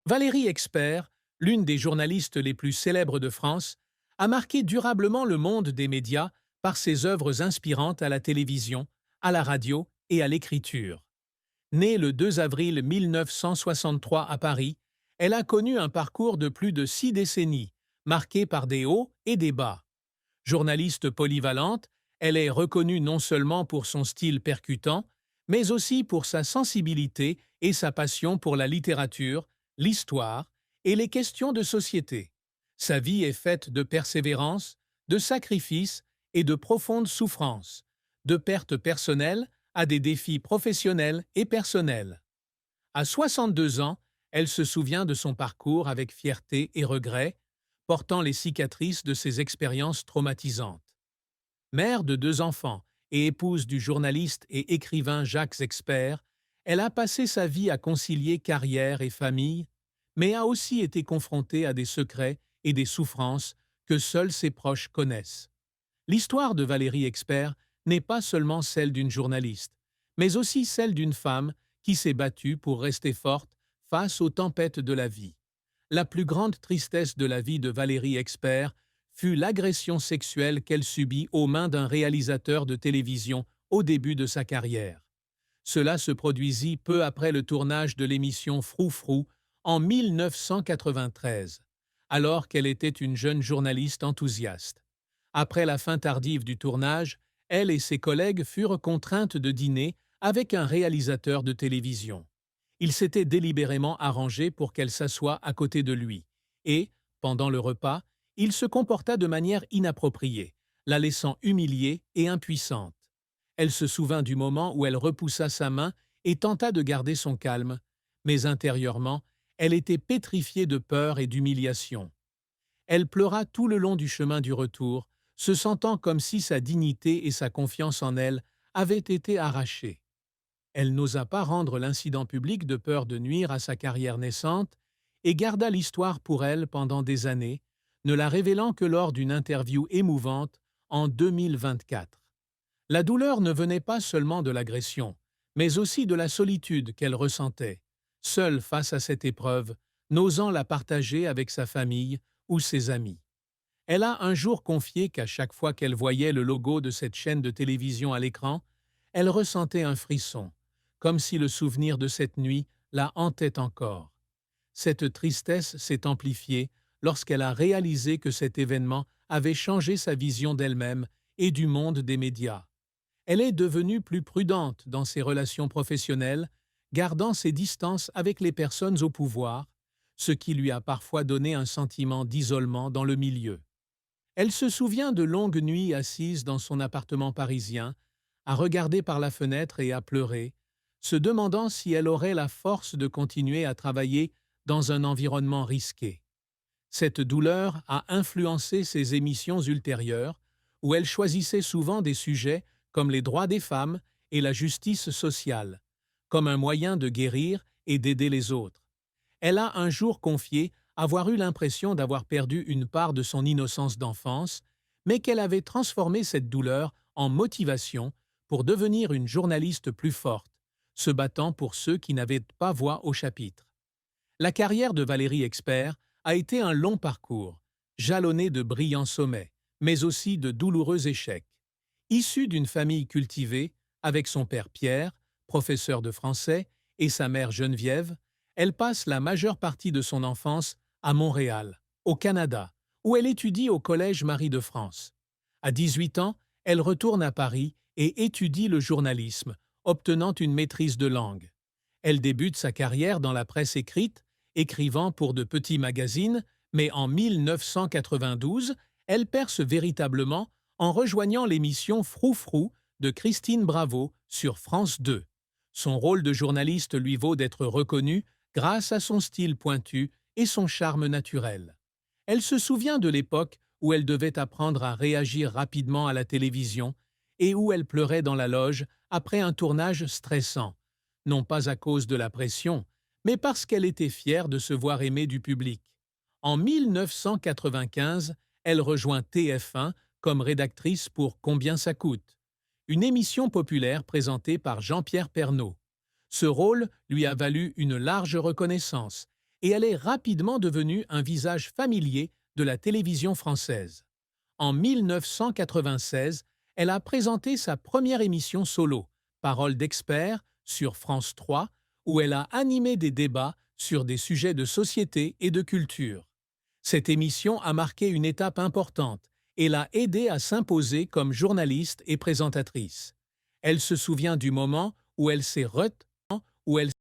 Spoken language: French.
Valérie Expert, l'une des journalistes les plus célèbres de France, a marqué durablement le monde des médias par ses œuvres inspirantes à la télévision, à la radio et à l'écriture. Née le 2 avril 1963 à Paris, elle a connu un parcours de plus de 6 décennies, marqué par des hauts et des bas. Journaliste polyvalente, elle est reconnue non seulement pour son style percutant, mais aussi pour sa sensibilité et sa passion pour la littérature, l'histoire et les questions de société. Sa vie est faite de persévérance, de sacrifices et de profondes souffrances, de pertes personnelles à des défis professionnels et personnels. À 62 ans, elle se souvient de son parcours avec fierté et regret, portant les cicatrices de ses expériences traumatisantes. Mère de 2 enfants et épouse du journaliste et écrivain Jacques Expert, elle a passé sa vie à concilier carrière et famille, mais a aussi été confrontée à des secrets et des souffrances que seuls ses proches connaissent. L'histoire de Valérie Expert n'est pas seulement celle d'une journaliste, mais aussi celle d'une femme qui s'est battue pour rester forte face aux tempêtes de la vie. La plus grande tristesse de la vie de Valérie Expert fut l'agression sexuelle qu'elle subit aux mains d'un réalisateur de télévision au début de sa carrière. Cela se produisit peu après le tournage de l'émission Frou Frou en 1993, alors qu'elle était une jeune journaliste enthousiaste. Après la fin tardive du tournage, elle et ses collègues furent contraintes de dîner avec un réalisateur de télévision. Il s'était délibérément arrangé pour qu'elle s'assoie à côté de lui, et, pendant le repas, il se comporta de manière inappropriée, la laissant humiliée et impuissante. Elle se souvint du moment où elle repoussa sa main et tenta de garder son calme, mais intérieurement, elle était pétrifiée de peur et d'humiliation. Elle pleura tout le long du chemin du retour, se sentant comme si sa dignité et sa confiance en elle avaient été arrachées. Elle n'osa pas rendre l'incident public de peur de nuire à sa carrière naissante et garda l'histoire pour elle pendant des années, ne la révélant que lors d'une interview émouvante en 2024. La douleur ne venait pas seulement de l'agression, mais aussi de la solitude qu'elle ressentait, seule face à cette épreuve, n'osant la partager avec sa famille ou ses amis. Elle a un jour confié qu'à chaque fois qu'elle voyait le logo de cette chaîne de télévision à l'écran, elle ressentait un frisson, comme si le souvenir de cette nuit la hantait encore. Cette tristesse s'est amplifiée lorsqu'elle a réalisé que cet événement avait changé sa vision d'elle-même et du monde des médias. Elle est devenue plus prudente dans ses relations professionnelles, gardant ses distances avec les personnes au pouvoir, ce qui lui a parfois donné un sentiment d'isolement dans le milieu. Elle se souvient de longues nuits assises dans son appartement parisien, à regarder par la fenêtre et à pleurer, se demandant si elle aurait la force de continuer à travailler dans un environnement risqué. Cette douleur a influencé ses émissions ultérieures, où elle choisissait souvent des sujets comme les droits des femmes et la justice sociale, comme un moyen de guérir et d'aider les autres. Elle a un jour confié avoir eu l'impression d'avoir perdu une part de son innocence d'enfance, mais qu'elle avait transformé cette douleur en motivation pour devenir une journaliste plus forte, se battant pour ceux qui n'avaient pas voix au chapitre. La carrière de Valérie Expert a été un long parcours, jalonné de brillants sommets, mais aussi de douloureux échecs. Issue d'une famille cultivée, avec son père Pierre, professeur de français, et sa mère Geneviève, elle passe la majeure partie de son enfance à Montréal, au Canada, où elle étudie au Collège Marie de France. À 18 ans, elle retourne à Paris et étudie le journalisme, obtenant une maîtrise de langue. Elle débute sa carrière dans la presse écrite, écrivant pour de petits magazines, mais en 1992, elle perce véritablement en rejoignant l'émission Frou Frou de Christine Bravo sur France 2. Son rôle de journaliste lui vaut d'être reconnue grâce à son style pointu et son charme naturel. Elle se souvient de l'époque où elle devait apprendre à réagir rapidement à la télévision et où elle pleurait dans la loge après un tournage stressant, non pas à cause de la pression, mais parce qu'elle était fière de se voir aimée du public. En 1995, elle rejoint TF1 comme rédactrice pour Combien ça coûte, une émission populaire présentée par Jean-Pierre Pernaut. Ce rôle lui a valu une large reconnaissance et elle est rapidement devenue un visage familier de la télévision française. En 1996, elle a présenté sa première émission solo, Parole d'expert, sur France 3, où elle a animé des débats sur des sujets de société et de culture. Cette émission a marqué une étape importante et l'a aidée à s'imposer comme journaliste et présentatrice. Elle se souvient du moment où elle s'est retenue, où elle